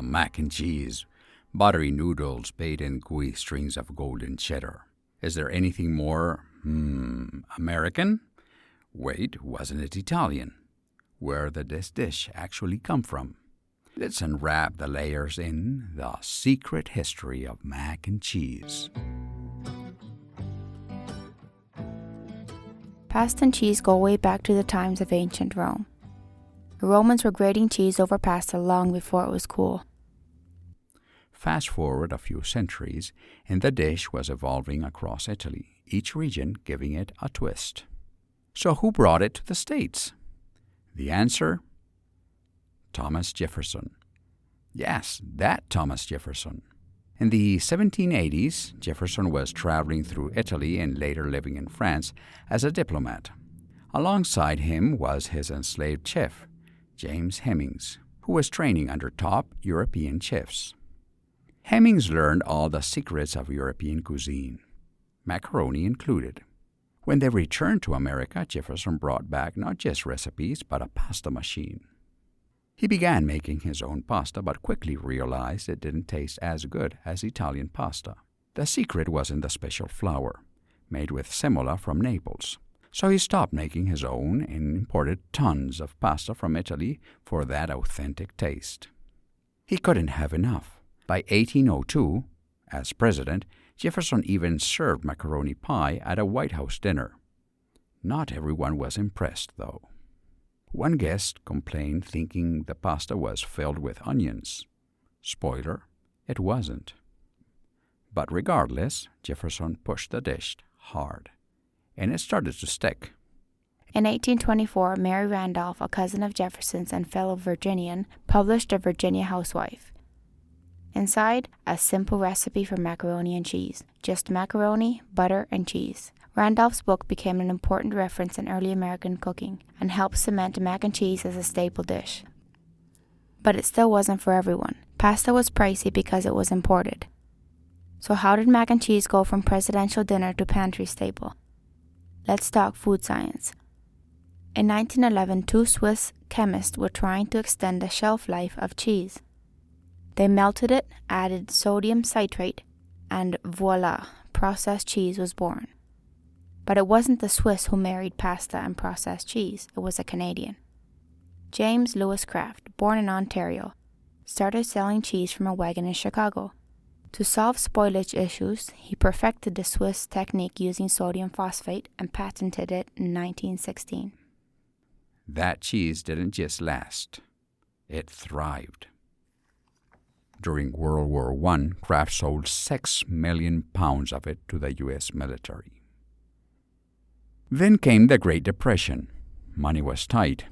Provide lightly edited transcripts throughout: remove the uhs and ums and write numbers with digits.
Mac and cheese, buttery noodles bathed in gooey strings of golden cheddar. Is there anything more, American? Wait, wasn't it Italian? Where did this dish actually come from? Let's unwrap the layers in the secret history of mac and cheese. Pasta and cheese go way back to the times of ancient Rome. The Romans were grating cheese over pasta long before it was cool. Fast forward a few centuries, and the dish was evolving across Italy, each region giving it a twist. So who brought it to the States? The answer? Thomas Jefferson. Yes, that Thomas Jefferson. In the 1780s, Jefferson was traveling through Italy and later living in France as a diplomat. Alongside him was his enslaved chef, James Hemmings, who was training under top European chefs. Hemmings learned all the secrets of European cuisine, macaroni included. When they returned to America, Jefferson brought back not just recipes, but a pasta machine. He began making his own pasta, but quickly realized it didn't taste as good as Italian pasta. The secret was in the special flour, made with semola from Naples. So he stopped making his own and imported tons of pasta from Italy for that authentic taste. He couldn't have enough. By 1802, as president, Jefferson even served macaroni pie at a White House dinner. Not everyone was impressed, though. One guest complained, thinking the pasta was filled with onions. Spoiler, it wasn't. But regardless, Jefferson pushed the dish hard, and it started to stick. In 1824, Mary Randolph, a cousin of Jefferson's and fellow Virginian, published a Virginia Housewife. Inside, a simple recipe for macaroni and cheese. Just macaroni, butter, and cheese. Randolph's book became an important reference in early American cooking and helped cement mac and cheese as a staple dish. But it still wasn't for everyone. Pasta was pricey because it was imported. So how did mac and cheese go from presidential dinner to pantry staple? Let's talk food science. In 1911, two Swiss chemists were trying to extend the shelf life of cheese. They melted it, added sodium citrate, and voila, processed cheese was born. But it wasn't the Swiss who married pasta and processed cheese, it was a Canadian. James Louis Kraft, born in Ontario, started selling cheese from a wagon in Chicago. To solve spoilage issues, he perfected the Swiss technique using sodium phosphate and patented it in 1916. That cheese didn't just last, it thrived. During World War I, Kraft sold 6 million pounds of it to the U.S. military. Then came the Great Depression. Money was tight.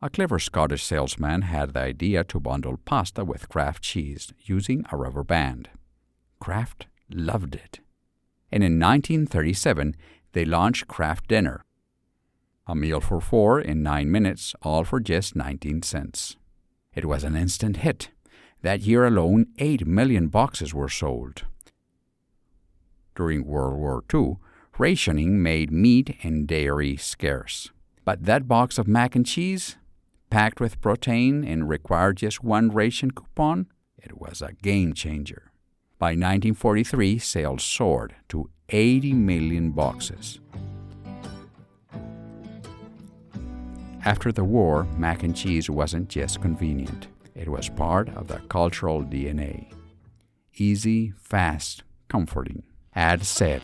A clever Scottish salesman had the idea to bundle pasta with Kraft cheese using a rubber band. Kraft loved it. And in 1937, they launched Kraft Dinner. A meal for 4 in 9 minutes, all for just 19 cents. It was an instant hit. That year alone, 8 million boxes were sold. During World War II, rationing made meat and dairy scarce. But that box of mac and cheese, packed with protein and required just one ration coupon, it was a game changer. By 1943, sales soared to 80 million boxes. After the war, mac and cheese wasn't just convenient. It was part of the cultural DNA. Easy, fast, comforting. Ad said,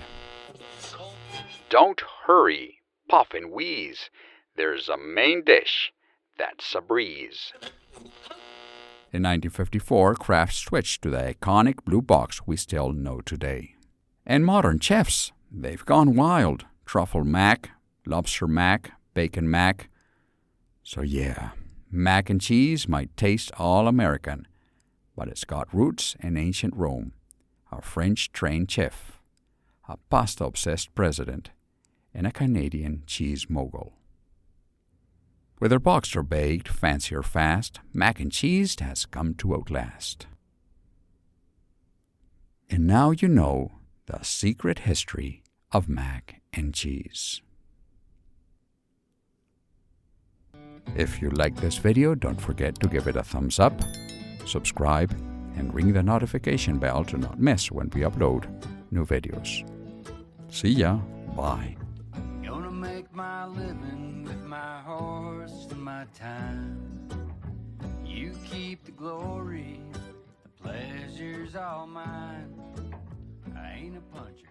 "Don't hurry, puff and wheeze. There's a main dish. That's a breeze." In 1954, Kraft switched to the iconic blue box we still know today. And modern chefs, they've gone wild. Truffle mac, lobster mac, bacon mac. So yeah, mac and cheese might taste all American, but it's got roots in ancient Rome, a French-trained chef, a pasta-obsessed president, and a Canadian cheese mogul. Whether boxed or baked, fancy or fast, mac and cheese has come to outlast. And now you know the secret history of mac and cheese. If you like this video, don't forget to give it a thumbs up, subscribe, and ring the notification bell to not miss when we upload new videos. See ya. Bye. Gonna make my living with my horse and my time. You keep the glory, the pleasure's all mine. I ain't a puncher.